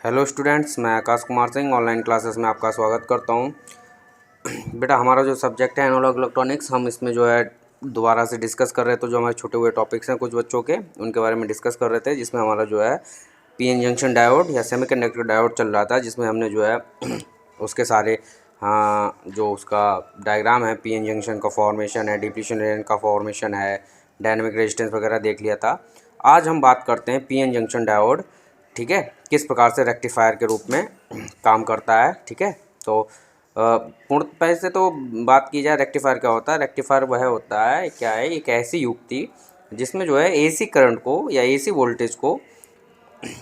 Hello students, मैं Akash Kumar Singh online classes में आपका स्वागत करता हूं। बेटा, हमारा जो सब्जेक्ट है एनालॉग इलेक्ट्रॉनिक्स, हम इसमें जो है दोबारा से डिस्कस कर रहे थे। जो हमारे छूटे हुए टॉपिक्स हैं कुछ बच्चों के, उनके बारे में डिस्कस कर रहे थे, जिसमें हमारा जो है पीएन जंक्शन डायोड या सेमीकंडक्टर डायोड चल रहा था, जिसमें हमने जो है उसके सारे जो उसका डायग्राम है, पीएन जंक्शन का फॉर्मेशन है, डिप्लीशन रीजन का फॉर्मेशन है, डायनेमिक रेजिस्टेंस वगैरह देख लिया था। आज हम बात करते हैं पीएन जंक्शन डायोड, ठीक है, किस प्रकार से रेक्टिफायर के रूप में काम करता है। ठीक है, तो पूर्णतः से तो बात की जाए रेक्टिफायर क्या होता है। रेक्टिफायर वह होता है, क्या है, एक ऐसी युक्ति जिसमें जो है एसी करंट को या एसी वोल्टेज को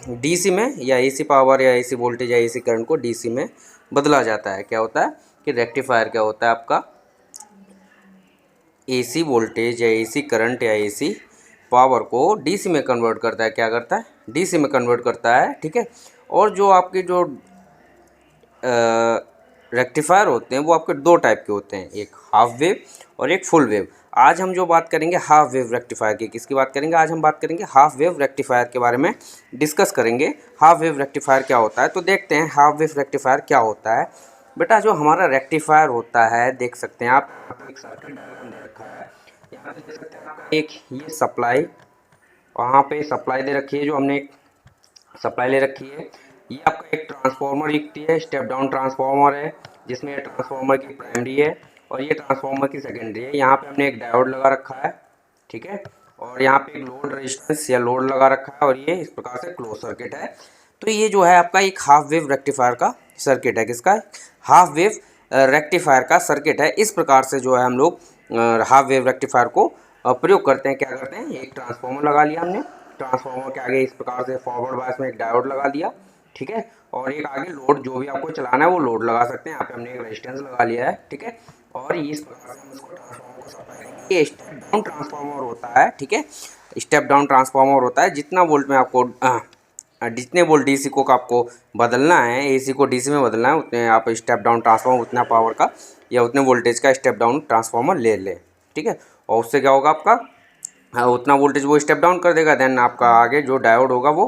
डीसी में, या एसी पावर या एसी वोल्टेज या एसी करंट को डीसी में बदला जाता है। क्या होता है कि रेक्टिफायर क्या होता है, आपका एसी वोल्टेज या एसी करंट या एसी पावर को डीसी में कन्वर्ट करता है। क्या करता है, डीसी में कन्वर्ट करता है। ठीक है, और जो आपके जो रेक्टिफायर होते हैं वो आपके दो टाइप के होते हैं, एक हाफ वेव और एक फुल वेव। आज हम जो बात करेंगे हाफ वेव रेक्टिफायर की, किसकी बात करेंगे, आज हम बात करेंगे हाफ वेव रेक्टिफायर के बारे में डिस्कस करेंगे। हाफ वेव रेक्टिफायर क्या होता है, तो देखते हैं हाफ वेव रेक्टिफायर क्या होता है। बेटा, जो हमारा रेक्टिफायर होता है, देख सकते हैं आप, एक सर्किट रखा है, यहाँ पे देख सकते हैं आप, एक ये सप्लाई, वहाँ पे सप्लाई दे रखी है, जो हमने एक सप्लाई ले रखी है। ये आपका एक ट्रांसफार्मर युक्ति है, स्टेप डाउन ट्रांसफार्मर है, जिसमें ट्रांसफार्मर की प्राइमरी है और ये ट्रांसफार्मर की सेकेंडरी है। यहाँ पे हमने एक डायोड लगा रखा है, ठीक है, और यहाँ पे एक लोड रेजिस्टेंस या लोड लगा रखा है, और ये इस प्रकार से क्लोज सर्किट है। तो ये जो है आपका एक हाफ वेव रेक्टिफायर का सर्किट है। किसका, हाफ वेव रेक्टिफायर का सर्किट है। इस प्रकार से जो है हम लोग हाफ वेव रेक्टिफायर को प्रयोग करते हैं। क्या करते हैं, एक ट्रांसफार्मर लगा लिया हमने, ट्रांसफार्मर के आगे इस प्रकार से फॉरवर्ड बायस में एक डायोड लगा दिया, ठीक है, और एक आगे लोड, जो भी आपको चलाना है वो लोड लगा सकते हैं। यहाँ पे हमने एक रेजिस्टेंस लगा लिया है, ठीक है, और इस प्रकार से हम इसको ट्रांसफार्मर को सप्लाई करेंगे। ये स्टेप डाउन ट्रांसफार्मर होता है, ठीक है, स्टेप डाउन ट्रांसफार्मर होता है। जितना वोल्ट में आपको जितने वोल्ट डीसी को आपको बदलना है, एसी को डीसी में बदलना है, उतने आप स्टेप डाउन ट्रांसफार्मर, उतना पावर का या उतने वोल्टेज का स्टेप डाउन ट्रांसफार्मर ले लें, ठीक है, और उससे क्या होगा आपका, उतना वोल्टेज वो स्टेप डाउन कर देगा। देन आपका आगे जो डायोड होगा वो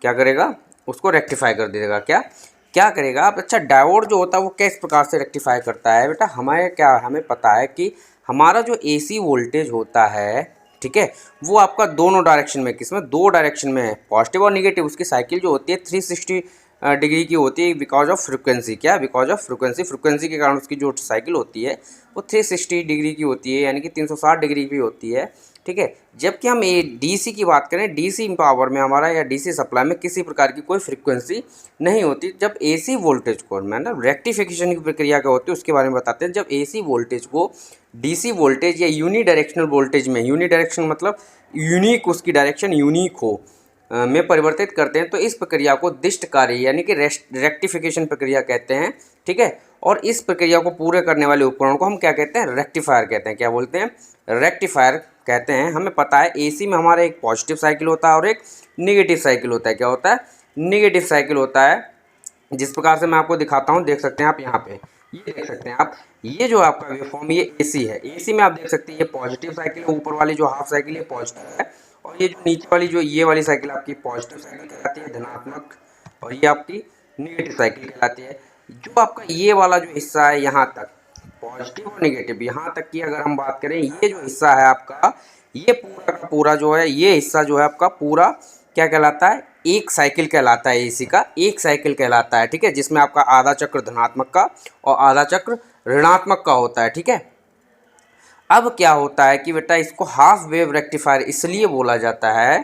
क्या करेगा, उसको रेक्टिफाई कर देगा। क्या क्या करेगा आप, अच्छा, डायोड जो होता है वो किस प्रकार से रेक्टिफाई करता है। बेटा, हमें पता है कि हमारा जो एसी वोल्टेज होता है, ठीक है, वो आपका दोनों डायरेक्शन में, किसमें, दो डायरेक्शन में है, पॉजिटिव और निगेटिव। उसकी साइकिल जो होती है 360 डिग्री की होती है, बिकॉज ऑफ फ्रिक्वेंसी। क्या, बिकॉज ऑफ फ्रिक्वेंसी के कारण उसकी जो साइकिल होती है वो 360 डिग्री की होती है, यानी कि 360 डिग्री की होती है, ठीक है। जबकि हम ये डीसी की बात करें, डीसी पावर में हमारा या डीसी सप्लाई में किसी प्रकार की कोई फ्रीक्वेंसी नहीं होती। जब एसी वोल्टेज को, मतलब रेक्टिफिकेशन की प्रक्रिया क्या होती है उसके बारे में बताते हैं। जब एसी वोल्टेज को डीसी वोल्टेज या यूनी डायरेक्शनल वोल्टेज में, यूनी डायरेक्शन मतलब यूनिक, उसकी डायरेक्शन यूनिक हो, में परिवर्तित करते हैं, तो इस प्रक्रिया को दिष्ट कार्य यानी कि रेक्टिफिकेशन प्रक्रिया कहते हैं, ठीक है। और इस प्रक्रिया को पूरे करने वाले उपकरण को हम क्या कहते हैं, रेक्टिफायर कहते हैं। क्या बोलते हैं, रेक्टिफायर कहते हैं। हमें पता है एसी में हमारा एक पॉजिटिव साइकिल होता है और एक निगेटिव साइकिल होता है। क्या होता है, निगेटिव साइकिल होता है, जिस प्रकार से मैं आपको दिखाता हूँ। देख सकते हैं आप यहाँ पे, ये देख सकते हैं आप, ये जो आपका वेवफॉर्म, ये एसी है। एसी में आप देख सकते हैं ये पॉजिटिव साइकिल है, ऊपर वाली जो हाफ साइकिल है पॉजिटिव है, और ये जो नीचे वाली जो ये वाली साइकिल आपकी पॉजिटिव साइकिल कहलाती है, धनात्मक, और ये आपकी निगेटिव साइकिल कहलाती है। जो आपका ये वाला जो हिस्सा है यहाँ तक, पॉजिटिव और निगेटिव यहाँ तक की अगर हम बात करें, ये जो हिस्सा है आपका, ये पूरा का पूरा जो है, ये हिस्सा जो है आपका पूरा क्या कहलाता है, एक साइकिल कहलाता है। एसी का एक साइकिल कहलाता है, ठीक है, जिसमें आपका आधा चक्र धनात्मक का और आधा चक्र ऋणात्मक का होता है, ठीक है। अब क्या होता है कि बेटा, इसको हाफ वेव रेक्टिफायर इसलिए बोला जाता है,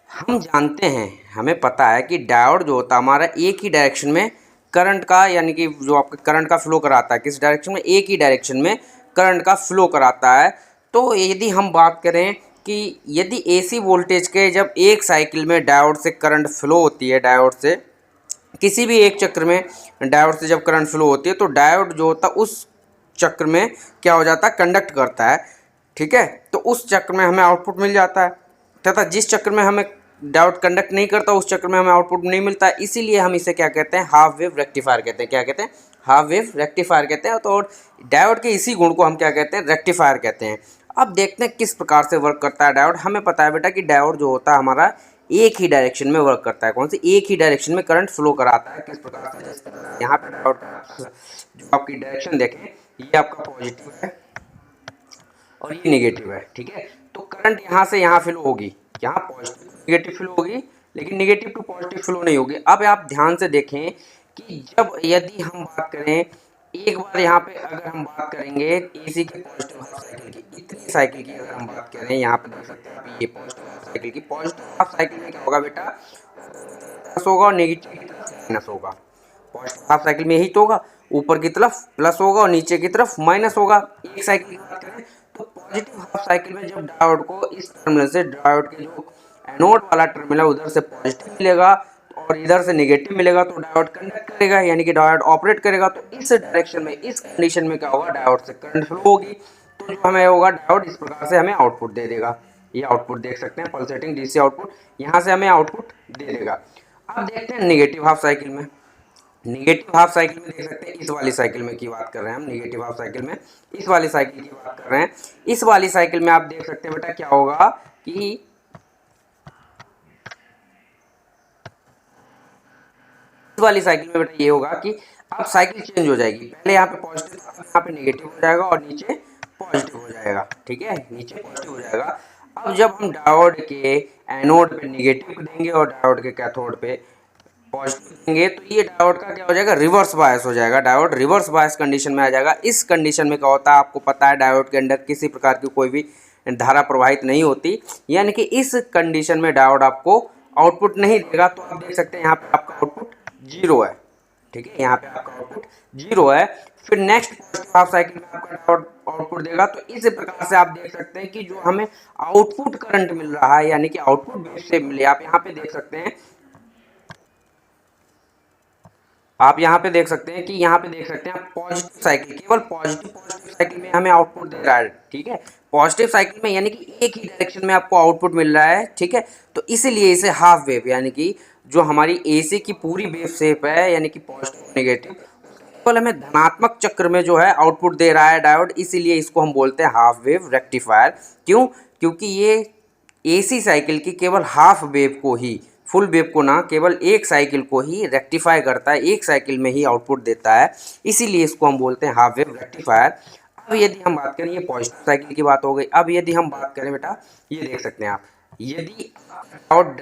हम जानते हैं, हमें पता है कि डायोड जो होता है हमारा एक ही डायरेक्शन में करंट का, यानी कि जो आपका करंट का फ्लो कराता है, किस डायरेक्शन में, एक ही डायरेक्शन में करंट का फ्लो कराता है। तो यदि हम बात करें कि यदि एसी वोल्टेज के जब एक साइकिल में डायोड से करंट फ्लो होती है, डायोड से किसी भी एक चक्र में डायोड से जब करंट फ्लो होती है, तो डायोड जो होता है उस चक्र में क्या हो जाता है, कंडक्ट करता है, ठीक है। तो उस चक्र में हमें आउटपुट मिल जाता है, तथा जिस चक्र में हमें डायोड कंडक्ट नहीं करता उस चक्र में हमें आउटपुट नहीं मिलता है। इसीलिए हम इसे क्या कहते हैं, हाफ वेव रेक्टिफायर कहते हैं। क्या कहते हैं, हाफ वेव रेक्टिफायर कहते हैं। तो डायोड के इसी गुण को हम क्या कहते हैं, रेक्टिफायर कहते हैं। अब देखते हैं किस प्रकार से वर्क करता है डायोड। हमें पता है बेटा कि डायोड जो होता है हमारा एक ही डायरेक्शन में वर्क करता है। कौन सी? एक ही डायरेक्शन में करंट फ्लो कराता है। किस प्रकार से? जिस प्रकार से यहाँ पे डायोड जो आपकी डायरेक्शन देखें, ये आपका पॉजिटिव है और ये नेगेटिव है, ठीक है। तो करंट यहाँ से यहाँ फ्लो होगी, यहाँ पॉजिटिव नेगेटिव फ्लो होगी, लेकिन नेगेटिव टू पॉजिटिव फ्लो नहीं होगी। अब आप ध्यान से देखें कि जब यदि हम बात करें, एक बार यहाँ पे अगर हम बात करेंगे एसी के पॉजिटिव हाफ साइकिल की, इतनी साइकिल की अगर हम बात करें, यहाँ पे देख सकते हैं आप ये पॉजिटिव हाफ साइकिल की, पॉजिटिव हाफ साइकिल में क्या होगा बेटा? प्लस होगा और नेगेटिव की तरफ माइनस होगा। पॉजिटिव हाफ साइकिल में यही तो होगा, ऊपर की तरफ प्लस होगा और नीचे की तरफ माइनस होगा। एक साइकिल की बात करें तो पॉजिटिव हाफ साइकिल में जब डायोड को इस टर्मिनल से, डायोड के जो एनोड वाला टर्मिनल उधर से पॉजिटिव मिलेगा और इधर से नेगेटिव मिलेगा, तो डायोड कंडक्ट करेगा, यानी कि डायोड ऑपरेट करेगा। तो इस डायरेक्शन में, इस कंडीशन में क्या होगा? डायोड से करंट फ्लो होगी, तो जो हमें होगा डायोड इस प्रकार से हमें आउटपुट दे देगा। ये आउटपुट देख सकते हैं, पल्सेटिंग डीसी आउटपुट, यहाँ से हमें आउटपुट दे देगा। अब देखते हैं नेगेटिव हाफ साइकिल में। निगेटिव हाफ साइकिल में देख सकते हैं, इस वाली साइकिल में की बात कर रहे हैं हम, निगेटिव हाफ साइकिल में इस वाली साइकिल की बात कर रहे हैं। इस वाली साइकिल में आप देख सकते हैं बेटा क्या होगा कि इस वाली साइकिल में बेटा ये होगा कि अब साइकिल चेंज हो जाएगी। पहले यहाँ पे पॉजिटिव, यहाँ पे नेगेटिव हो जाएगा और नीचे पॉजिटिव हो जाएगा, ठीक है, नीचे पॉजिटिव हो जाएगा। अब जब हम डायोड के एनोड पे नेगेटिव देंगे और डायोड के कैथोड पे पॉजिटिव देंगे, तो ये डायोड का क्या हो जाएगा? रिवर्स बायस हो जाएगा। डायोड रिवर्स बायस कंडीशन में आ जाएगा। इस कंडीशन में क्या होता है आपको पता है, डायोड के अंदर किसी प्रकार की कोई भी धारा प्रवाहित नहीं होती, यानी कि इस कंडीशन में डायोड आपको आउटपुट नहीं देगा। तो आप देख सकते हैं यहाँ पे आपका आउटपुट जीरो है, ठीक है, यहाँ पे आपका आउटपुट जीरो है। फिर नेक्स्ट पॉजिटिव हाफ साइकिल में आपका डायोड आउटपुट देगा। तो इस प्रकार से आप देख सकते हैं कि जो हमें आउटपुट करंट मिल रहा है, यानी कि आउटपुट वेव से मिले, आप यहाँ पे देख सकते हैं, आप यहाँ पे देख सकते हैं कि यहाँ पे देख सकते हैं पॉजिटिव साइकिल, केवल पॉजिटिव साइकिल में हमें आउटपुट दे रहा है, ठीक है, पॉजिटिव साइकिल में, यानी कि एक ही डायरेक्शन में आपको आउटपुट मिल रहा है, ठीक है। तो इसीलिए इसे हाफ वेव, यानी कि जो हमारी एसी की पूरी वेव शेप है, यानी कि पॉजिटिव नेगेटिव, केवल हमें धनात्मक चक्र में जो है आउटपुट दे रहा है डायोड, इसीलिए इसको हम बोलते हैं हाफ वेव रेक्टिफायर। क्यों? क्योंकि ये एसी साइकिल की केवल हाफ वेव को ही, फुल वेव को ना, केवल एक साइकिल को ही रेक्टिफाई करता है, एक साइकिल में ही आउटपुट देता है, इसीलिए इसको हम बोलते हैं हाफ वेव रेक्टिफायर। अब यदि हम बात करें, ये पॉजिटिव साइकिल की बात हो गई। अब यदि हम बात करें बेटा, ये देख सकते हैं आप, यदि डायोड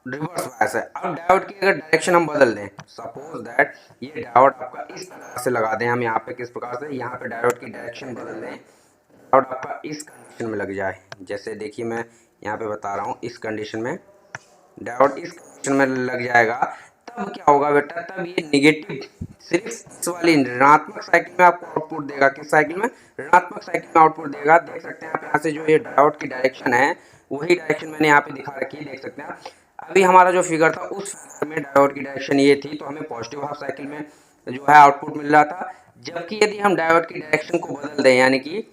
रिवर्स बायस है, अब डायोड की अगर डायरेक्शन हम बदल दें, सपोज दैट ये डायोड आपका इस प्रकार से लगा दें हम यहाँ पे, किस प्रकार से, यहाँ पे डायोड की डायरेक्शन बदल दें, डायोड आपका इस कंडीशन में लग जाए। जैसे देखिए मैं यहाँ पे बता रहा हूँ, इस कंडीशन में डायोड इस कंडीशन में लग जाएगा, तब क्या होगा बेटा? तब ये नेगेटिव सिर्फ इस वाली ऋणात्मक साइकिल में आपको आउटपुट देगा। किस साइकिल में? ऋणात्मक साइकिल में आउटपुट देगा। देख सकते हैं आप यहाँ से जो ये डायोड की डायरेक्शन है, वही डायरेक्शन मैंने यहाँ पे दिखा रखी है, देख सकते हैं आप। अभी हमारा जो फिगर था, उस फिगर में डायोड की डायरेक्शन ये थी, तो हमें पॉजिटिव हाफ साइकिल में जो है आउटपुट मिल रहा था। जबकि यदि हम डायोड की डायरेक्शन को बदल दें, यानी कि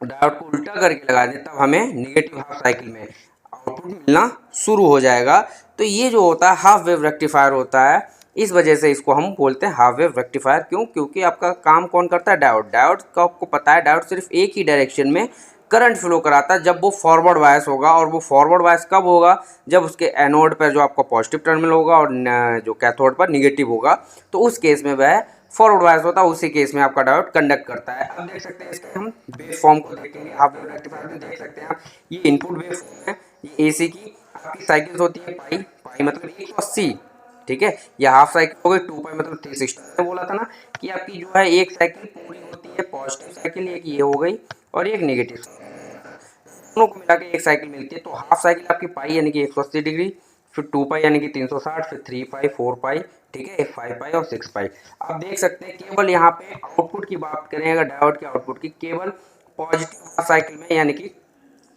डायोड को उल्टा करके लगा दें, तब हमें नेगेटिव हाफ साइकिल में आउटपुट मिलना शुरू हो जाएगा। तो ये जो होता है हाफ वेव रेक्टिफायर होता है, इस वजह से इसको हम बोलते हैं हाफ वेव रेक्टिफायर। क्यों? क्योंकि आपका काम कौन करता है? डायोड। डायोड का आपको पता है, डायोड सिर्फ एक ही डायरेक्शन में करंट फ्लो कराता है, जब वो फॉरवर्ड बायस होगा। और वो फॉरवर्ड बायस कब होगा? जब उसके एनोड पर जो आपका पॉजिटिव टर्मिनल होगा और जो कैथोड पर निगेटिव होगा, तो उस केस में वह फॉरवर्ड बायस होता है, उसी केस में आपका डायोड कंडक्ट करता है। अब देख सकते हैं इसके हम वेव फॉर्म को देखेंगे, हाफ वेव रेक्टिफायर में देख सकते हैं आप, ये इनपुट वेव फॉर्म है, ये एसी की आपकी साइकिल्स होती है पाई, पाई मतलब 180, ठीक है, ये हाफ साइकिल हो गई, 2 पाई मतलब 360। मैंने बोला था ना कि आपकी जो है एक साइकिल पूरी होती है पॉजिटिव साइकिल, एक ये हो गई और एक नेगेटिव, दोनों को मिला के एक साइकिल मिलती है। तो हाफ साइकिल आपकी पाई यानी कि 180 डिग्री, फिर 2 पाई यानी कि 360, फिर 3 पाई, 4 पाई, ठीक है, 5 पाई और 6 पाई। आप देख सकते हैं केवल यहाँ पे आउटपुट की बात करें, अगर डायोड के आउटपुट की, केवल पॉजिटिव हाफ साइकिल में यानी कि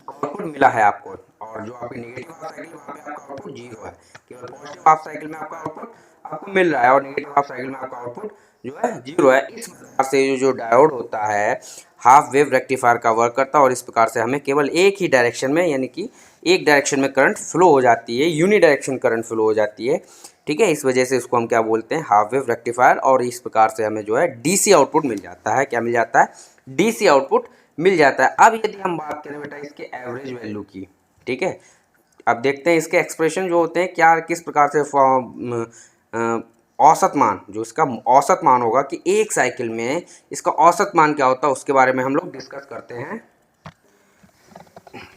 आउटपुट मिला है आपको, और जो आपकी नेगेटिव हाफ साइकिल वहाँ पे आपका आउटपुट जीरो है। केवल पॉजिटिव हाफ साइकिल में आपका आउटपुट आपको मिल रहा है और नेगेटिव हाफ साइकिल में आपका आउटपुट जो है जीरो है। इस प्रकार से जो डायोड होता है हाफ वेव रेक्टिफायर का वर्क करता है, और इस प्रकार से हमें केवल एक ही डायरेक्शन में, यानी कि एक डायरेक्शन में करंट फ्लो हो जाती है, यूनि डायरेक्शन करंट फ्लो हो जाती है, ठीक है। इस वजह से इसको हम क्या बोलते हैं? Half wave rectifier. और इस प्रकार से हमें जो है डीसी आउटपुट मिल जाता है। क्या मिल जाता है? डीसी आउटपुट मिल जाता है। अब यदि हम बात करें बेटा इसके एवरेज वैल्यू की, ठीक है, अब देखते हैं इसके एक्सप्रेशन जो होते हैं क्या किस प्रकार से औसत मान, जो इसका औसत मान होगा कि एक साइकिल में इसका औसत मान क्या होता है उसके बारे में हम लोग डिस्कस करते हैं।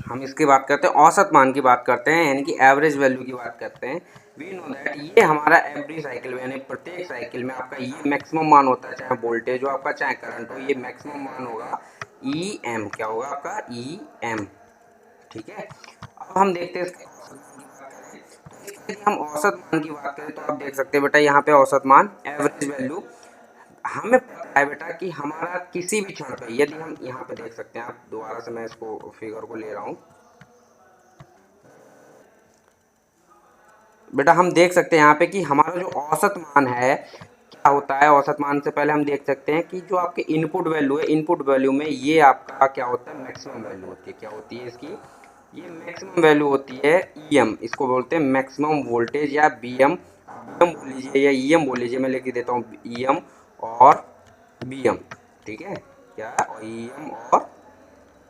हम इसकी बात करते हैं, औसत मान की बात करते हैं, यानी कि एवरेज वैल्यू की बात करते हैं। वी नो दैट ये हमारा एवरी साइकिल में यानी प्रत्येक साइकिल में आपका ये मैक्सिमम मान होता है, चाहे वोल्टेज हो आपका चाहे करंट हो, ये मैक्सिमम मान होगा ई एम। क्या होगा आपका ई एम, ठीक है। अब हम देखते हैं यदि हम औसत मान की बात करें तो आप देख सकते हैं बेटा यहाँ पे औसत मान एवरेज वैल्यू हमें पता है बेटा कि हमारा किसी भी क्षण पे, यदि हम यहाँ पे देख सकते हैं, आप दोबारा से मैं इसको फिगर को ले रहा हूँ बेटा, हम देख सकते हैं यहाँ पे कि हमारा जो औसत मान है क्या होता है। औसत मान से पहले हम देख सकते हैं कि जो आपके इनपुट वैल्यू है, इनपुट वैल्यू में ये आपका क्या होता है, मैक्सिमम वैल्यू होती है। क्या होती है इसकी, ये मैक्सिमम वैल्यू होती है ईएम, इसको बोलते हैं मैक्सिमम वोल्टेज या बीएम, बीएम बोल लीजिए या ईएम बोल लीजिए, मैं लिख देता हूँ ईएम और बीएम, ठीक है, क्या ईएम और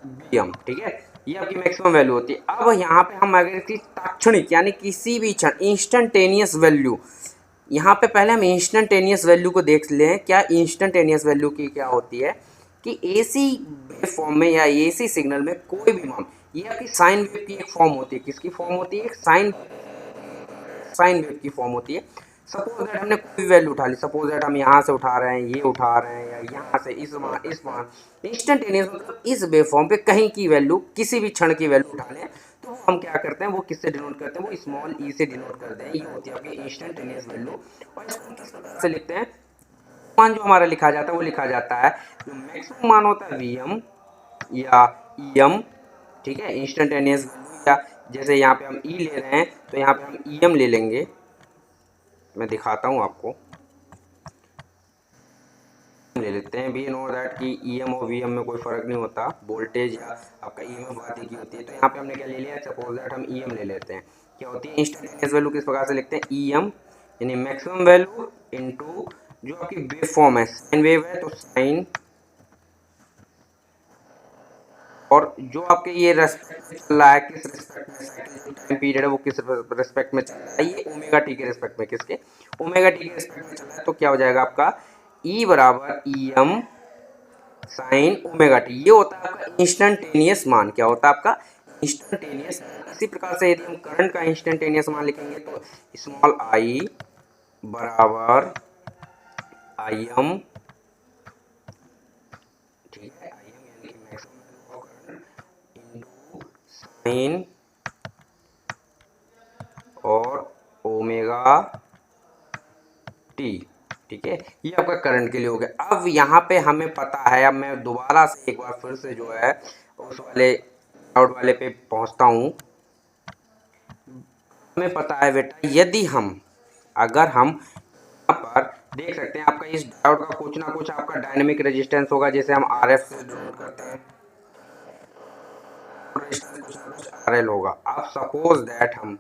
बीएम, ठीक है, ये आपकी मैक्सिमम वैल्यू होती है। अब यहाँ पे हम अगर इसकी तात्क्षणिक यानी किसी भी क्षण इंस्टेंटेनियस वैल्यू, यहाँ पे पहले हम इंस्टेंटेनियस वैल्यू को देख लें। क्या इंस्टेंटेनियस वैल्यू की क्या होती है कि एसी वेव फॉर्म में या एसी सिग्नल में कोई भी मान, ये आपकी साइन वेव की एक फॉर्म होती है। किसकी फॉर्म होती है, साइन वेव की फॉर्म होती है। सपोज दैट हमने कोई भी वैल्यू उठा ली, सपोज दैट हम यहाँ से उठा रहे हैं, ये उठा रहे हैं, या यहाँ से इस मान इंस्टेंटेनियस मतलब इस वेव फॉर्म पे कहीं की वैल्यू, किसी भी क्षण की वैल्यू उठा लें तो वो हम क्या करते हैं, वो किससे डिनोट करते हैं, वो स्मॉल ई से डिनोट करते हैं। ये होती है आपकी इंस्टेंटेनियस वैल्यू। और इसको हम किस प्रकार से लिखते हैं, मान जो हमारा लिखा जाता है वो लिखा जाता है, जो मैक्सिमम मान होता है वीएम या ईएम, ठीक है, इंस्टेंटेनियस वैल्यू, या जैसे यहाँ पे हम ई ले रहे हैं तो यहाँ पे हम ईएम ले लेंगे। मैं दिखाता हूँ आपको, ले लेते हैं। वी नो दैट कि ईएम और वीएम में कोई फर्क नहीं होता, वोल्टेज या आपका ईएमएफ बात ही की होती है। तो यहाँ पे हमने क्या ले लिया, सपोज दैट हम ईएम ले लेते हैं। क्या होती है इंस्टेंटेनियस वैल्यू, किस प्रकार से लिखते हैं, ईएम यानी मैक्सिमम वैल्यू इनटू जो आपकी वेव फॉर्म है, साइन वेव है तो साइन, और जो आपके ये रेस्पेक्ट में चल रहा है, किस रेस्पेक्ट में, साइकिल जो टाइम पीरियड है वो किस रेस्पेक्ट में चल रहा है, ये ओमेगा टी के रेस्पेक्ट में, किसके, ओमेगा टी के रेस्पेक्ट में चल रहा है। तो क्या हो जाएगा आपका ई बराबर E M sine omega T. ये होता है आपका इंस्टेंटेनियस मान। क्या होता है आपका इंस्टेंटेनियस। इसी प्रकार से यदि हम करंट का इंस्टेंटेनियस मान लिखेंगे तो स्मॉल आई बराबर आई एम, ठीक है, आई एम यानी कि मैक्सिमम इनटू साइन और ओमेगा टी, ठीक है, ये आपका करंट के लिए हो गया। अब यहाँ पे हमें पता है, अब मैं दोबारा से एक बार फिर से जो है उस वाले आउट वाले पे पहुँचता हूँ। हमें पता है बेटा, यदि हम अगर हम यहाँ पर देख सकते हैं आपका इस डायोड का कुछ ना कुछ आपका डायनेमिक रेजिस्टेंस होगा, जैसे हम आर एफ से डिनोट करते हैं, कुछ ना कुछ आर एल होगा। अब सपोज दैट हम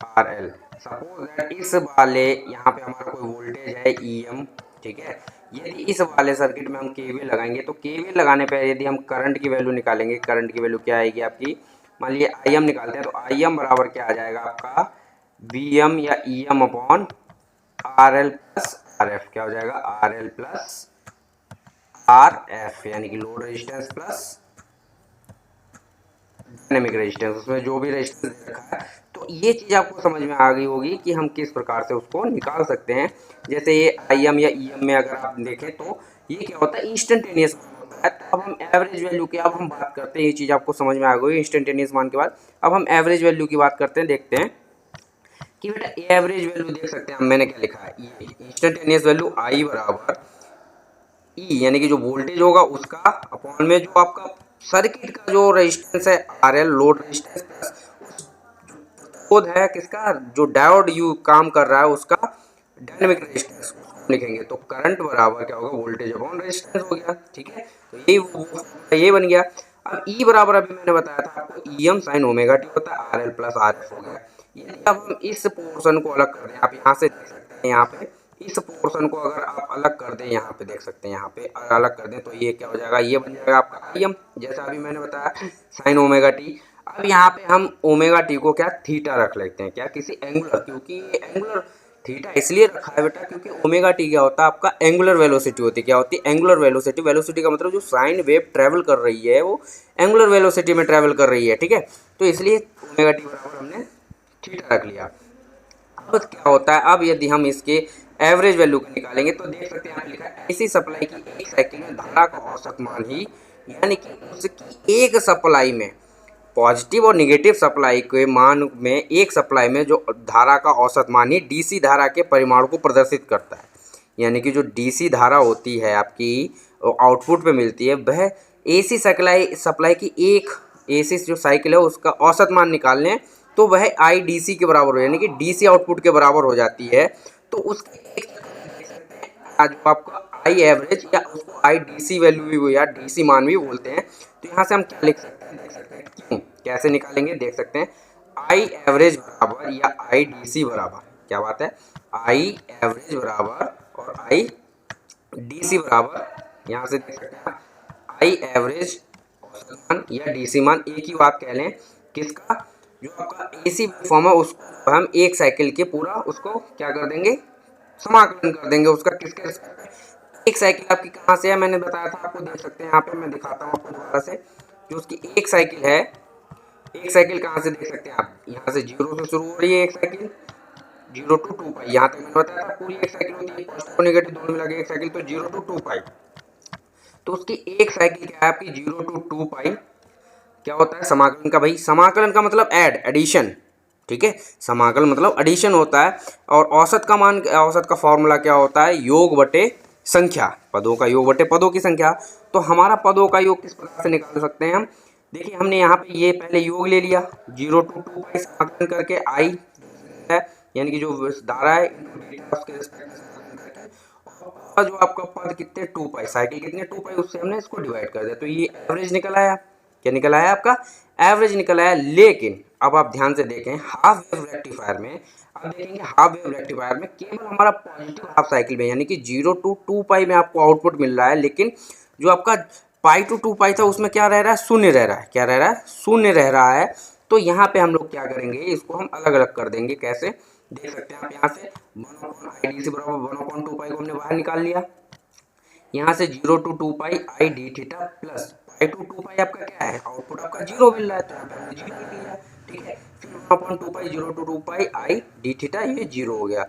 आर एल, सपोज दैट इस वाले यहाँ पे हमारा कोई वोल्टेज है ई एम, ठीक है, यदि इस वाले सर्किट में हम केवीएल लगाएंगे तो केवीएल लगाने पर यदि हम करंट की वैल्यू निकालेंगे, करंट की वैल्यू क्या आएगी आपकी, मान लीजिए आई एम निकालते हैं तो आई एम बराबर क्या आ जाएगा आपका वी एम या E M upon R L plus R F. क्या हो जाएगा, R L plus R F, यानी कि load resistance plus dynamic resistance, उसमें जो भी रेजिस्टेंस रखा है। तो ये चीज़ आपको समझ में आ गई होगी कि हम किस प्रकार से उसको निकाल सकते हैं। जैसे ये आई एम या ई एम में अगर आप देखें तो ये क्या होता है, इंस्टेंटेनियस होता है। तो अब हम एवरेज वैल्यू की अब हम बात करते हैं, ये चीज़ आपको समझ में आ गई इंस्टेंटेनियस मान के बाद। अब हम एवरेज वैल्यू की बात करते हैं, देखते हैं कि बेटा एवरेज वैल्यू देख सकते हैं, मैंने क्या लिखा है, ये इंस्टेंटेनियस वैल्यू आई बराबर ई यानी कि जो वोल्टेज होगा उसका अपॉन में जो आपका सर्किट का जो रेजिस्टेंस है R L, load resistance plus खुद है किसका, जो डायोड यू काम कर रहा है उसका डायनेमिक रेजिस्टेंस लिखेंगे। तो करंट बराबर क्या होगा, वोल्टेज अपॉन रेजिस्टेंस हो गया, ठीक है। तो ये बन गया। अब ई बराबर अभी मैंने बताया था आपको E M sine omega T होता है, R L plus R F हो गया। यदि अब हम इस पोर्शन को अलग कर दें, आप यहाँ से देख सकते हैं, यहाँ पे इस पोर्शन को अगर आप अलग कर दें, यहाँ पे देख सकते हैं, यहाँ पे अलग कर दें तो ये क्या हो जाएगा, ये बन जाएगा आपका आई एम, जैसा अभी मैंने बताया साइन ओमेगा टी। अब यहाँ पे हम ओमेगा टी को क्या थीटा रख लेते हैं, क्या किसी एंगुलर, क्योंकि ये एंगुलर थीटा इसलिए रखा है बेटा क्योंकि ओमेगा टी क्या होता है आपका एंगुलर वेलोसिटी होती है। क्या होती है? Angular velocity. वेलोसिटी का मतलब जो साइन वेव ट्रेवल कर रही है वो एंगुलर वेलोसिटी में ट्रेवल कर रही है, ठीक है। तो इसलिए ओमेगा टी बराबर हमने थीटा रख लिया। अब क्या होता है, अब यदि हम इसके एवरेज वैल्यू को निकालेंगे तो देख सकते हैं यहाँ लिखा है ऐसी सप्लाई की एक साइकिल में धारा का औसत मान ही, यानी कि उसकी एक सप्लाई में पॉजिटिव और निगेटिव सप्लाई के मान में एक सप्लाई में जो धारा का औसत मान ही डीसी धारा के परिमाण को प्रदर्शित करता है। यानी कि जो डीसी धारा होती है आपकी आउटपुट पे मिलती है, वह एसी सप्लाई की एक एसी जो साइकिल है उसका औसत मान निकाल लें तो वह आई डीसी के बराबर हो, यानी कि डीसी आउटपुट के बराबर हो जाती है। तो उसके एक आज आपको आई एवरेज या उसको आई डीसी वैल्यू भी या डीसी मान भी बोलते हैं। तो यहाँ से हम क्या लिख सकते हैं, देख सकते हैं क्यों कैसे निकालेंगे, देख सकते हैं आई एवरेज बराबर या आई डीसी बराबर, क्या बात है, आई एवरेज बराबर और आई डीसी बराबर, यहाँ से देख सकते हैं आई एवरेज औसत मान या डीसी मान एक ही बात कह लें किसका, जो आपका एसी फॉर्म है उसको हम एक साइकिल के पूरा उसको क्या कर देंगे, समाकलन कर देंगे उसका किसके, एक साइकिल आपकी कहाँ से है मैंने बताया था आपको, देख सकते हैं यहाँ पे मैं दिखाता हूँ आपको दोबारा से, जो उसकी एक साइकिल है, एक साइकिल कहाँ से देख सकते हैं आप, यहाँ से 0 से शुरू हो रही है एक साइकिल 0 to 2 पाई, यहाँ तक मैंने बताया था पूरी एक साइकिल होती है पॉजिटिव और नेगेटिव दोनों मिला के एक साइकिल, तो 0 to 2 पाई। तो उसकी एक साइकिल क्या है आपकी 0 to 2 पाई, क्या होता है समाकलन का, भाई समाकलन का मतलब एडिशन, ठीक है, समाकलन मतलब एडिशन होता है। और औसत का मान, औसत का फॉर्मूला क्या होता है, योग बटे संख्या, पदों का योग बटे पदों की संख्या। तो हमारा पदों का योग किस प्रकार से निकाल सकते हैं हम, देखिए हमने यहाँ पे ये पहले योग ले लिया 0 to 2 पाई समाकलन करके आई है, यानी कि जो धारा है और जो आपका पद कितने 2 पाई, साइकिल कितने 2 पाई, उससे हमने इसको डिवाइड कर दिया, तो ये एवरेज निकल आया। क्या निकल आया आपका, एवरेज निकल आया। लेकिन अब आप ध्यान से देखें हाफ वेव रेक्टिफायर में, अब देखेंगे हाफ वेव रेक्टिफायर में केवल हमारा पॉजिटिव हाफ साइकिल में यानी कि 0 to 2 पाई में आपको आउटपुट मिल रहा है, लेकिन जो आपका पाई टू 2 पाई था उसमें क्या रह रहा है, शून्य रह रहा है, क्या रह रहा है, शून्य रह रहा है। तो यहाँ पे हम लोग क्या करेंगे, इसको हम अलग अलग कर देंगे, कैसे देख सकते हैं आप, यहाँ से 1/IDC बराबर 1/2 पाई को हमने बाहर निकाल लिया, यहाँ से 0 to 2 pi I D theta plus pi to 2 pi आपका क्या है, आउटपुट आपका 0 मिल रहा है, तो यहाँ पे हमने 0 लिख लिया, ठीक है। फिर 1/2 pi 0 to 2 pi I D theta, ये 0 हो गया।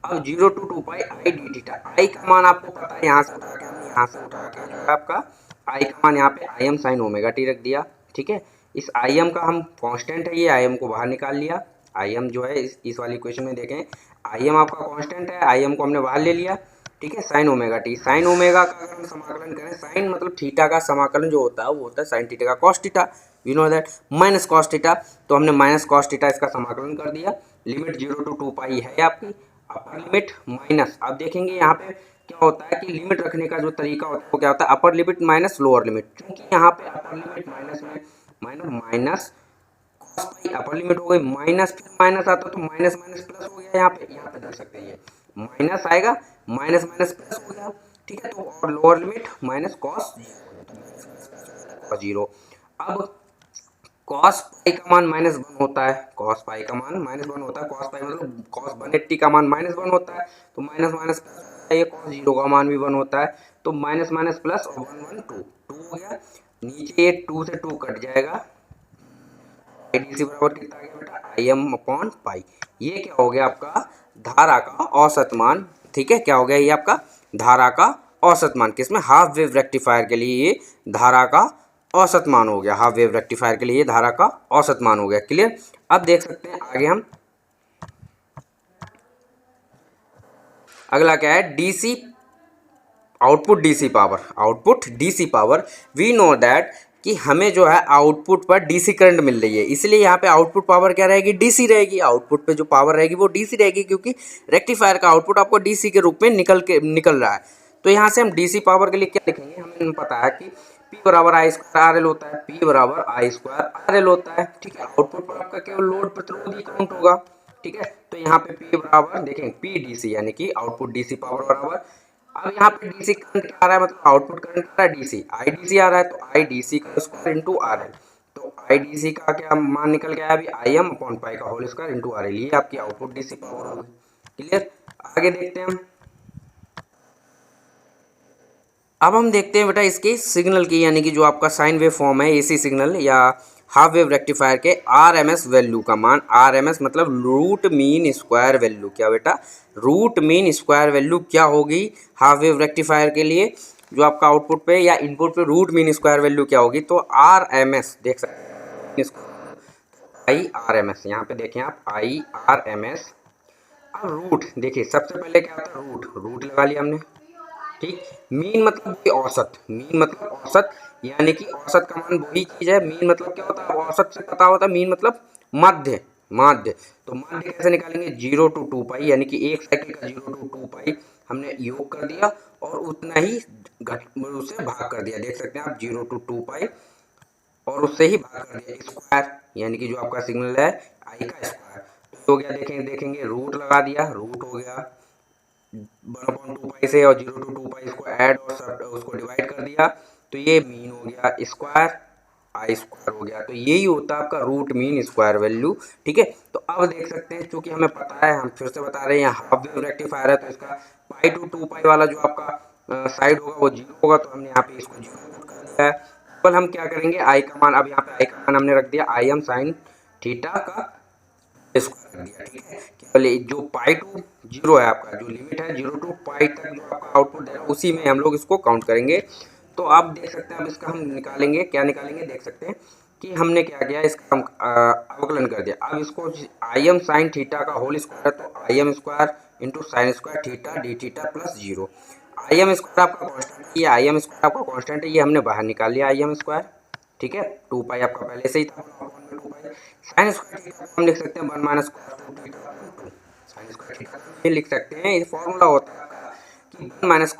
अब 0 to 2 pi I D theta, I का मान आपको पता है, यहाँ से उठा के हमने यहाँ से उठा के जो है आपका आई का मान यहाँ पे I am sine omega T रख दिया, ठीक है। इस आई एम का हम कांस्टेंट है, ये आई एम को बाहर निकाल लिया, आई एम जो है इस वाली इक्वेशन में देखें आई एम आपका कांस्टेंट है, आई एम को हमने बाहर ले लिया, ठीक है। Sign omega T, sine omega का अगर हम समाकलन करें, साइन मतलब थीटा का समाकलन जो होता है वो होता है साइन थीटा का cos theta, you know that, minus cos theta. तो हमने माइनस कॉस थीटा इसका समाकलन कर दिया, लिमिट 0 to 2 पाई है आपकी अपर लिमिट माइनस, अब देखेंगे यहाँ पे क्या होता है कि लिमिट रखने का जो तरीका होता है वो क्या होता है, upper limit minus lower limit, क्योंकि यहाँ पे अपर लिमिट माइनस में minus cos pi upper limit हो गई, माइनस फिर माइनस आता तो माइनस माइनस प्लस हो गया, यहाँ पे देख सकते हैं ये माइनस आएगा, माइनस माइनस प्लस हो गया, ठीक है। तो और लोअर लिमिट माइनस कॉस 0। अब कॉस पाई का मान -1 होता है, कॉस पाई का मान -1 होता है, कॉस पाई मतलब कॉस 180 का मान -1 होता है, तो माइनस माइनस प्लस ये कॉस 0 का मान भी 1 होता है, तो माइनस माइनस प्लस और 1 1 2 हो गया, नीचे ये 2 से 2 कट जाएगा, आईडीसी बराबर कितना आ गया बेटा, आई एम अपॉन पाई, ये क्या हो गया आपका धारा का औसत मान, ठीक है। क्या हो गया ये आपका धारा का औसत मान, किसमें, हाफ वेव रेक्टिफायर के लिए ये धारा का औसत मान हो गया, हाफ वेव रेक्टिफायर के लिए ये धारा का औसत मान हो गया, क्लियर। अब देख सकते हैं आगे हम, अगला क्या है, DC output DC power, output DC power, we know that कि हमें जो है आउटपुट पर डीसी करंट मिल रही है, इसलिए यहाँ पे आउटपुट पावर क्या रहेगी, डीसी रहेगी, आउटपुट पे जो पावर रहेगी वो डीसी रहेगी, क्योंकि रेक्टिफायर का आउटपुट आपको डीसी के रूप में निकल रहा है। तो यहाँ से हम डीसी पावर के लिए क्या लिखेंगे, हमें पता है कि P बराबर आई स्क्वायर आर एल होता है, P बराबर आई स्क्वायर आर एल होता है, ठीक है। आउटपुट पर आपका केवल लोड प्रतिरोध ही काउंट होगा, ठीक है। तो यहाँ पे P बराबर देखें P डीसी यानी कि आउटपुट डीसी पावर बराबर, अब यहाँ पे डीसी करंट क्या आ रहा है, मतलब आउटपुट करंट आ रहा है डीसी, आई डीसी आ रहा है, तो आई डीसी का स्क्वायर इंटू आर एल, तो आई डी सी का क्या मान निकल गया अभी, आई एम अपॉन पाई का whole square into R L, ये आपकी आउटपुट डी सी पावर होगी। क्लियर, आगे देखते हैं हम। अब हम देखते हैं बेटा इसके सिग्नल की, यानी कि जो आपका साइन वेव फॉर्म है एसी सिग्नल या हाफ वेव रेक्टिफायर के आरएमएस वैल्यू का मान। आरएमएस मतलब रूट मीन स्क्वायर वैल्यू। क्या बेटा, रूट मीन स्क्वायर वैल्यू क्या होगी हाफ वेव रेक्टिफायर के लिए, जो आपका आउटपुट पे या इनपुट पे रूट मीन स्क्वायर वैल्यू क्या होगी। तो आरएमएस देख सकते हैं, आई आर एम एस, यहाँ पे देखें आप आई आर एम एस। अब रूट देखिए, सबसे पहले क्या था, रूट, रूट लगा लिया हमने, ठीक। मीन मतलब वही औसत, मीन मतलब औसत, यानी कि औसत का मान वही चीज है। मीन मतलब क्या होता है, औसत से पता होता है, मीन मतलब माध्य, माध्य। तो माध्य कैसे निकालेंगे, 0 to 2 पाई, यानी कि एक साइकिल का 0 to 2 पाई हमने योग कर दिया और उतना ही उससे भाग कर दिया। देख सकते हैं आप 0 to 2 पाई और उससे ही भाग कर दिया स्क्वायर, यानी कि जो आपका सिग्नल है आई का स्क्वायर। तो हो गया, देखेंगे रूट लगा दिया, रूट हो गया 1/2 पाई से, और 0 to 2 पाई इसको ऐड और उसको डिवाइड कर दिया, तो ये मीन हो गया स्क्वायर, आई स्क्वायर हो गया। तो यही होता है आपका रूट मीन स्क्वायर वैल्यू, ठीक है। तो अब देख सकते हैं, चूंकि हमें पता है, हम फिर से बता रहे हैं, हाफ वेव रेक्टिफायर है तो इसका पाई टू 2 पाई वाला जो आपका साइड होगा वो 0 होगा, तो हमने यहाँ पे इसको 0 कर दिया है। केवल हम क्या करेंगे, आई का मान, अब यहाँ पे आई का मान हमने रख दिया आई एम साइन थीटा का स्क्वायर कर दिया, ठीक है। केवल जो पाई टू 0 है आपका, जो लिमिट है 0 to पाई तक जो आपका आउटपुट देगा उसी में हम लोग इसको काउंट करेंगे। तो आप देख सकते हैं, अब इसका हम निकालेंगे, क्या निकालेंगे, देख सकते हैं कि हमने क्या किया, इसका हम अवकलन कर दिया। अब इसको आई एम साइन थीटा का होल स्क्वायर, तो आई M square into sine square theta D theta plus 0। आई एम स्क्वायर आपका कॉन्स्टेंट, ये आई एम स्क्वायर आपका कॉन्स्टेंट है, ये हमने बाहर निकाल लिया आई एम स्क्वायर, ठीक है। 2 पाई आपका पहले से ही था, 2 पाई साइन स्क्वायर थीटा हम लिख सकते हैं 1 minus cos 2 theta, sine square theta ये लिख सकते हैं। ये फॉर्मूला होता है आपका कि 1 माइनस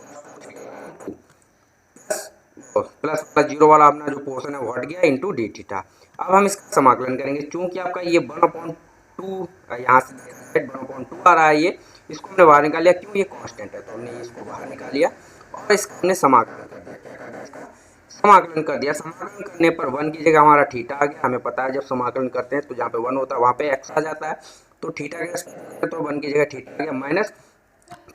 प्लस प्लस 0 वाला अपना जो पोर्शन है वो हट गया इंटू डी थीटा। अब हम इसका समाकलन करेंगे, चूंकि आपका ये 1/2 यहाँ से 1/2 आ रहा है, ये इसको हमने बाहर निकाल लिया, क्यों, ये कांस्टेंट है तो हमने इसको बाहर निकाल लिया और इसका हमने समाकलन कर दिया। क्या करना है, इसका समाकलन कर दिया। समाकलन करने पर 1 की जगह हमारा थीटा आ गया। हमें पता है जब समाकलन करते हैं तो जहाँ पे 1 होता है वहाँ पे x आ जाता है, तो थीटा के तो 1 की जगह थीटा आ गया माइनस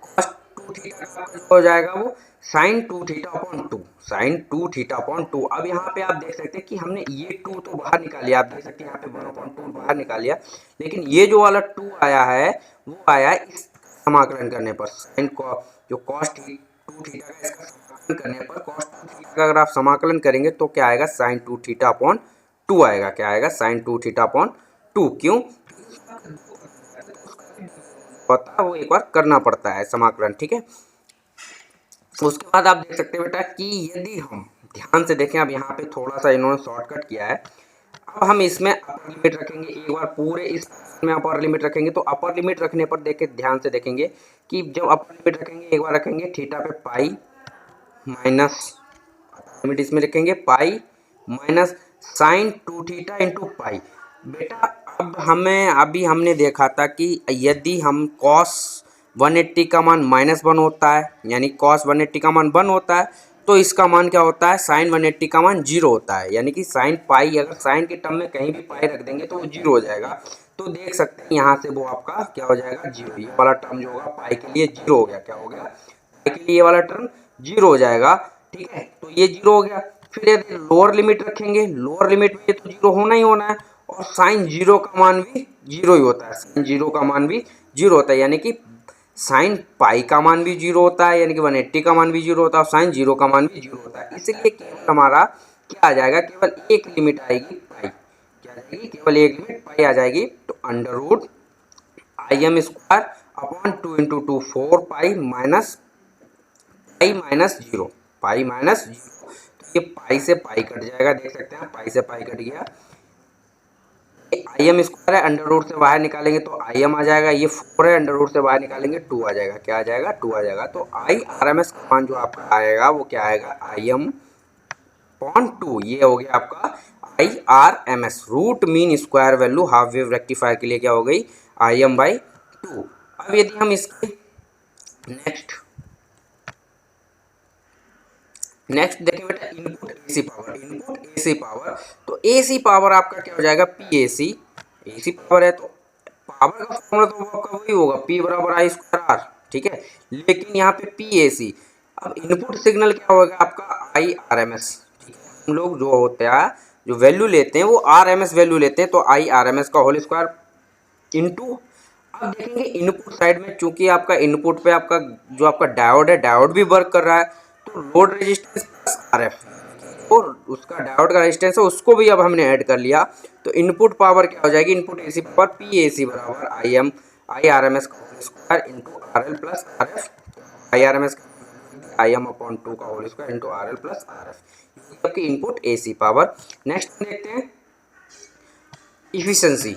cos 2 थीटा हो जाएगा वो sine 2 theta upon 2, sine 2 theta upon 2। अब यहाँ पे आप देख सकते हैं कि हमने ये 2 तो बाहर निकाल लिया, आप देख सकते हैं यहाँ पे 1/2 बाहर निकाल लिया, लेकिन ये जो वाला 2 आया है वो आया इस समाकलन करने पर, साइन को जो cos 2 थीटा का इसका समाकलन करने पर cos 2 थीटा का अगर आप समाकलन करेंगे तो क्या आएगा, साइन 2 थीटा अपॉन 2 आएगा। क्या आएगा, साइन 2 थीटा अपॉन 2। क्यों होता है वो एक बार करना पड़ता है समाकलन, ठीक है। उसके बाद आप देख सकते हैं बेटा कि यदि हम ध्यान से देखें, अब यहाँ पे थोड़ा सा इन्होंने शॉर्टकट किया है। अब हम इसमें अपर लिमिट रखेंगे, एक बार पूरे इस में अपर लिमिट रखेंगे, तो अपर लिमिट रखने पर देखे ध्यान से देखेंगे कि जब अपर लिमिट रखेंगे, एक बार रखेंगे थीटा पे पाई माइनस, लिमिट इसमें रखेंगे pi minus sine 2 theta into pi. बेटा अब हमें अभी हमने देखा था कि यदि हम कॉस 180 का मान -1 होता है, यानी कॉस 180 का मान 1 होता है, तो इसका मान क्या होता है, साइन 180 का मान 0 होता है, यानी कि साइन पाई, अगर साइन के टर्म में कहीं भी पाई रख देंगे तो वो 0 हो जाएगा। तो देख सकते हैं यहाँ से वो आपका क्या हो जाएगा, 0। ये वाला टर्म जो होगा पाई के लिए 0 हो गया, क्या हो गया, पाई के लिए ये वाला टर्म 0 हो जाएगा, ठीक है। तो ये 0 हो गया। फिर यदि लोअर लिमिट रखेंगे, लोअर लिमिट में तो 0 होना ही होना है, और साइन 0 का मान भी 0 ही होता है, साइन 0 का मान भी 0 होता है, यानी कि साइन पाई का मान भी 0 होता है, यानी कि 180 का मान भी 0 होता है, और साइन 0 का मान भी 0 होता है। इसलिए केवल हमारा क्या आ जाएगा, केवल एक लिमिट आएगी पाई, क्या आ जाएगी, केवल एक लिमिट पाई आ जाएगी। तो under root I M square upon 2 into 2 4 pi minus pi minus 0, pi minus 0। तो ये पाई से पाई कट जाएगा, देख सकते हैं पाई से पाई कट गया। आई एम स्क्वायर है, अंडर रूट से बाहर निकालेंगे तो आई एम आ जाएगा, ये 4 है, अंडर रूट से बाहर निकालेंगे 2 आ जाएगा, क्या आ जाएगा, 2 आ जाएगा। तो आई आर एम एस का मान जो आपका आएगा वो क्या आएगा, आई एम अपॉन 2, ये हो गया आपका I R M S, root mean square value half wave rectifier के लिए क्या हो गई, आई एम बाई 2। अब यदि हम इसके नेक्स्ट देखिए बेटा input AC power, input AC power, तो एसी पावर आपका क्या हो जाएगा पी एसी, एसी पावर है तो पावर का फॉर्मूला तो आपका वही होगा पी बराबर आई स्क्वायर आर, ठीक है, लेकिन यहाँ पे पी एसी, अब इनपुट सिग्नल क्या होगा आपका आई आर एम एस, ठीक है, हम लोग जो होते हैं जो वैल्यू लेते हैं वो आर एम एस वैल्यू लेते हैं, तो आई आर एम एस का होल स्क्वायर इंटू, अब देखेंगे इनपुट साइड में चूंकि आपका इनपुट पे आपका जो आपका डायोड है डायोड भी वर्क कर रहा है, तो load resistance plus R F और उसका डायोड का रेजिस्टेंस है उसको भी अब हमने ऐड कर लिया, तो इनपुट पावर क्या हो जाएगी, input AC power P AC बराबर आई आर एम एस का whole square into R L plus R F, I R M S I M upon 2 का whole square into R L plus R F, आपकी input AC power. Next देखते हैं efficiency,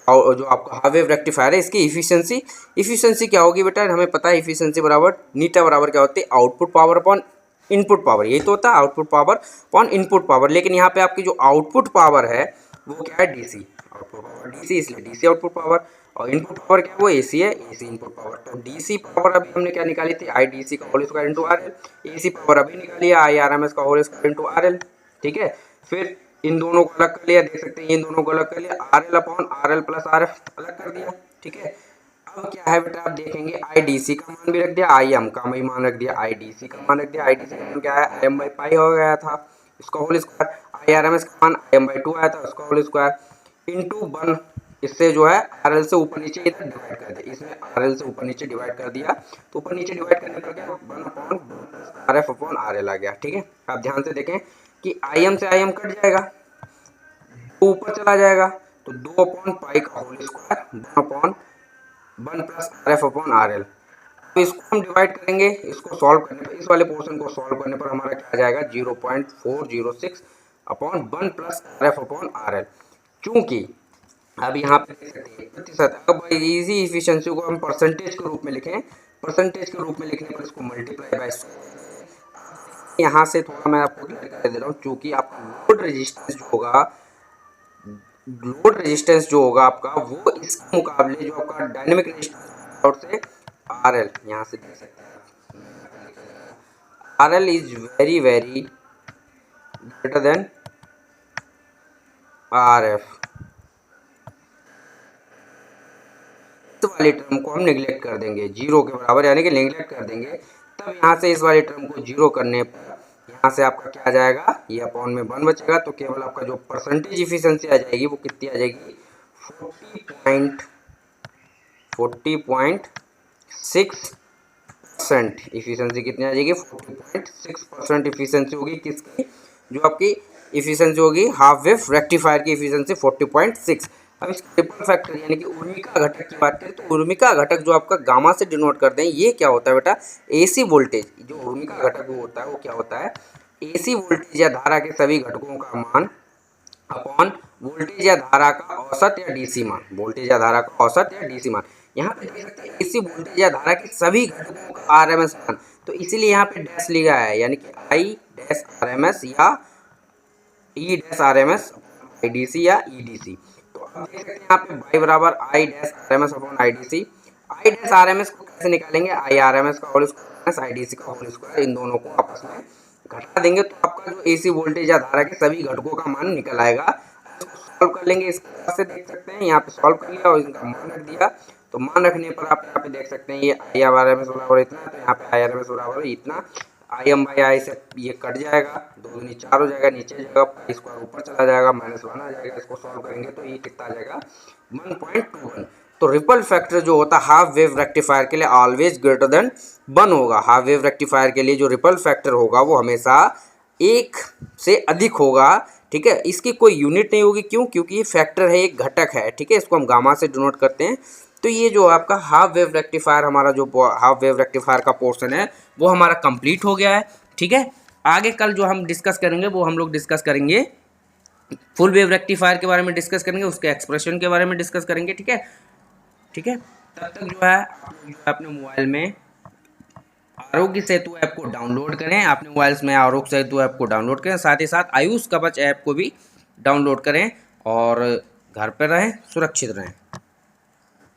और जो आपका half wave rectifier है इसकी efficiency, efficiency क्या होगी बेटा, हमें पता है इफिशिएंसी बराबर नीटा बराबर क्या होती है output power upon input power, यही तो होता है output power upon input power, लेकिन यहाँ पे आपकी जो आउटपुट पावर है वो क्या है डीसी, आउटपुट पावर डीसी, इसलिए डीसी आउटपुट पावर, और इनपुट पावर क्या है वो एसी है, एसी इनपुट पावर, तो डीसी पावर अभी हमने क्या निकाली थी आई डीसी का whole square into R L, AC power अभी निकाली आई आर एम एस का whole square into R L, ठीक है, फिर इन दोनों को अलग कर लिया, देख सकते हैं इन दोनों को अलग कर लिया, R L upon R L plus R F अलग कर दिया, ठीक है, अब क्या है बेटा आप देखेंगे आई डी सी का मान भी रख दिया, आई एम का भी मान रख दिया, आई डी सी का मान रख दिया, आई डी सी का मान क्या है आई एम बाई पाई हो गया था इसका whole square, I R M S का मान आई एम बाई 2 आया था उसका होल स्क्वायर इंटू 1, इससे जो है आर एल से ऊपर नीचे इधर डिवाइड कर दिया, इसमें आर एल से ऊपर नीचे डिवाइड कर दिया, तो ऊपर नीचे डिवाइड करने पर क्या 1 upon R F upon R L आ गया, ठीक है, आप ध्यान से देखें कि आई एम से आई एम कट जाएगा, ऊपर चला जाएगा, तो 2 अपॉन पाई का whole square 1 upon 1 plus R F upon R L, तो इसको हम डिवाइड करेंगे, इसको सॉल्व करने पर, इस वाले पोर्शन को सॉल्व करने पर हमारा क्या आ जाएगा 0.406 upon 1 plus R F upon R L, चूँकि अब यहाँ पे देख सकते हैं प्रतिशत, अब इसी इफिशिएंसी को हम परसेंटेज के रूप में लिखें, परसेंटेज के रूप में लिखने पर इसको मल्टीप्लाई बाय, यहाँ से थोड़ा मैं आपको क्लियर कर दे रहा हूँ, चूँकि आपका लोड रेजिस्टेंस जो होगा, लोड रेजिस्टेंस जो होगा आपका वो इसके मुकाबले जो आपका डायनेमिक रेजिस्टेंस और से आर एल, यहाँ से देख सकते हैं R L is very very greater than R F, इस वाली टर्म को हम निगलेक्ट कर देंगे जीरो के बराबर, यानी कि निगलेक्ट कर देंगे, तब यहाँ से इस वाली टर्म को जीरो करने पर यहाँ से आपका क्या आ जाएगा ये अपॉन में 1 बचेगा, तो केवल आपका जो परसेंटेज इफिशिएंसी आ जाएगी वो कितनी आ जाएगी 40.6% इफिशिएंसी कितनी आ जाएगी 40.6% इफिशिएंसी होगी किसकी, जो आपकी इफिशिएंसी होगी हाफ वेव रेक्टिफायर की इफिशिएंसी 40.6। अब इसका ट्रिपल फैक्टर यानी कि उर्मिका घटक की बात करें तो उर्मिका घटक जो आपका गामा से डिनोट करते हैं ये क्या होता है बेटा, एसी वोल्टेज, जो उर्मिका घटक वो होता है वो क्या होता है एसी वोल्टेज या धारा के सभी घटकों का मान अपॉन वोल्टेज या धारा का औसत या डीसी मान, वोल्टेज या धारा का औसत या डीसी मान, यहाँ पे देख सकते हैं एसी वोल्टेज या धारा के सभी घटकों का आरएमएस मान, तो इसीलिए यहाँ पे डैश लिखा है, यानी कि आई डैश आरएमएस या ई डैश आरएमएस आई डीसी या ईडीसी, तो अब देख सकते हैं यहाँ पे y बराबर I dash RMS upon I DC, I dash RMS को कैसे निकालेंगे आई आरएमएस का होल स्क्वायर आई डीसी का होल स्क्वायर, इन दोनों को आपस में घटा देंगे तो आपका जो एसी वोल्टेज या धारा के सभी घटकों का मान निकल आएगा। इसको सॉल्व कर लेंगे, इस तरह से देख सकते हैं यहाँ पे सॉल्व कर लिया और इनका मान रख दिया, तो मान रखने पर आप यहाँ पे देख सकते हैं ये आई आर एम एस बराबर इतना, तो यहाँ पे आई आर एम एस बराबर इतना, आई एम बाई आई से ये कट जाएगा, 2 दूनी 4 हो जाएगा, नीचे जाएगा पाई स्क्वायर ऊपर चला जाएगा, -1 आ जाएगा, इसको सॉल्व करेंगे तो ये कितना आ जाएगा 1.21। तो रिपल फैक्टर जो होता है हाफ वेव रेक्टिफायर के लिए ऑलवेज ग्रेटर देन 1 होगा, हाफ वेव रेक्टिफायर के लिए जो रिपल फैक्टर होगा वो हमेशा 1 से अधिक होगा, ठीक है, इसकी कोई यूनिट नहीं होगी, क्यों, क्योंकि ये फैक्टर है, एक घटक है, ठीक है, इसको हम गामा से डिनोट करते हैं। तो ये जो आपका हाफ वेव रेक्टिफायर, हमारा जो हाफ वेव रेक्टिफायर का पोर्शन है वो हमारा कंप्लीट हो गया है, ठीक है। आगे कल जो हम डिस्कस करेंगे वो हम लोग डिस्कस करेंगे फुल वेव रेक्टिफायर के बारे में डिस्कस करेंगे, उसके एक्सप्रेशन के बारे में डिस्कस करेंगे, ठीक है, ठीक है। तब तक जो है अपने मोबाइल में आरोग्य सेतु ऐप को डाउनलोड करें, अपने मोबाइल्स में आरोग्य सेतु ऐप को डाउनलोड करें, साथ ही साथ आयुष कवच ऐप को भी डाउनलोड करें और घर पर रहें, सुरक्षित रहें।